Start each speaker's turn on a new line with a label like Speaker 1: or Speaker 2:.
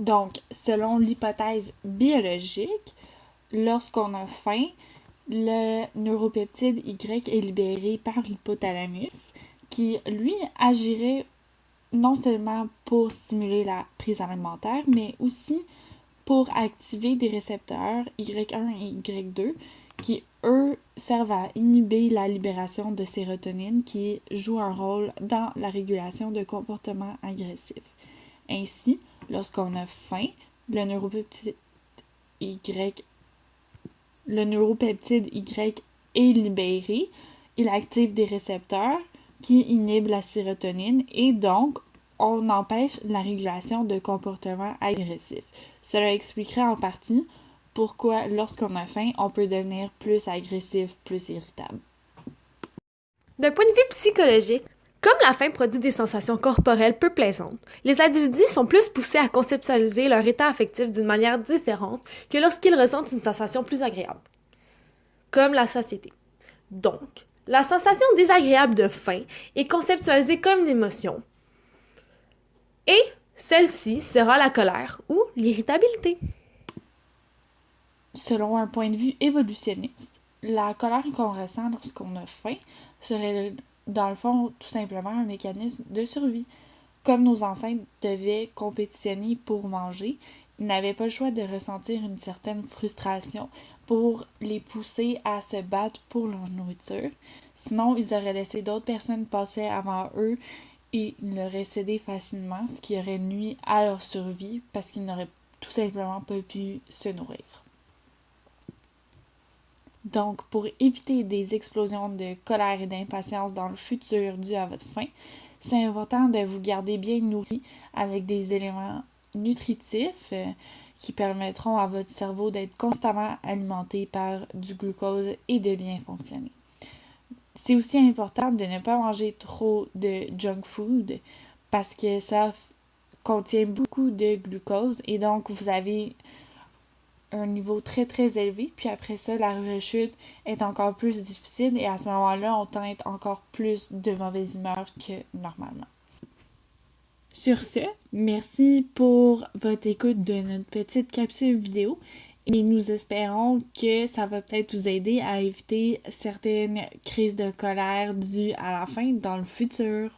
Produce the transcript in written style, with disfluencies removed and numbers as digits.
Speaker 1: Donc, selon l'hypothèse biologique, lorsqu'on a faim, le neuropeptide Y est libéré par l'hypothalamus qui, lui, agirait non seulement pour stimuler la prise alimentaire, mais aussi pour activer des récepteurs Y1 et Y2 qui, eux, servent à inhiber la libération de sérotonine qui joue un rôle dans la régulation de comportements agressifs. Ainsi, lorsqu'on a faim, le neuropeptide Y, le neuropeptide Y est libéré, il active des récepteurs qui inhibent la sérotonine et donc on empêche la régulation de comportements agressifs. Cela expliquerait en partie pourquoi lorsqu'on a faim, on peut devenir plus agressif, plus irritable.
Speaker 2: D'un point de vue psychologique, comme la faim produit des sensations corporelles peu plaisantes, les individus sont plus poussés à conceptualiser leur état affectif d'une manière différente que lorsqu'ils ressentent une sensation plus agréable, comme la satiété. Donc, la sensation désagréable de faim est conceptualisée comme une émotion, et celle-ci sera la colère ou l'irritabilité.
Speaker 1: Selon un point de vue évolutionniste, la colère qu'on ressent lorsqu'on a faim serait, dans le fond, tout simplement un mécanisme de survie. Comme nos ancêtres devaient compétitionner pour manger, ils n'avaient pas le choix de ressentir une certaine frustration pour les pousser à se battre pour leur nourriture. Sinon, ils auraient laissé d'autres personnes passer avant eux et ils l'auraient cédé facilement, ce qui aurait nui à leur survie parce qu'ils n'auraient tout simplement pas pu se nourrir. Donc, pour éviter des explosions de colère et d'impatience dans le futur dues à votre faim, c'est important de vous garder bien nourri avec des éléments nutritifs qui permettront à votre cerveau d'être constamment alimenté par du glucose et de bien fonctionner. C'est aussi important de ne pas manger trop de junk food parce que ça contient beaucoup de glucose et donc vous avez un niveau très très élevé, puis après ça, la rechute est encore plus difficile et à ce moment-là, on tend à être encore plus de mauvaise humeur que normalement. Sur ce, merci pour votre écoute de notre petite capsule vidéo et nous espérons que ça va peut-être vous aider à éviter certaines crises de colère dues à la faim dans le futur.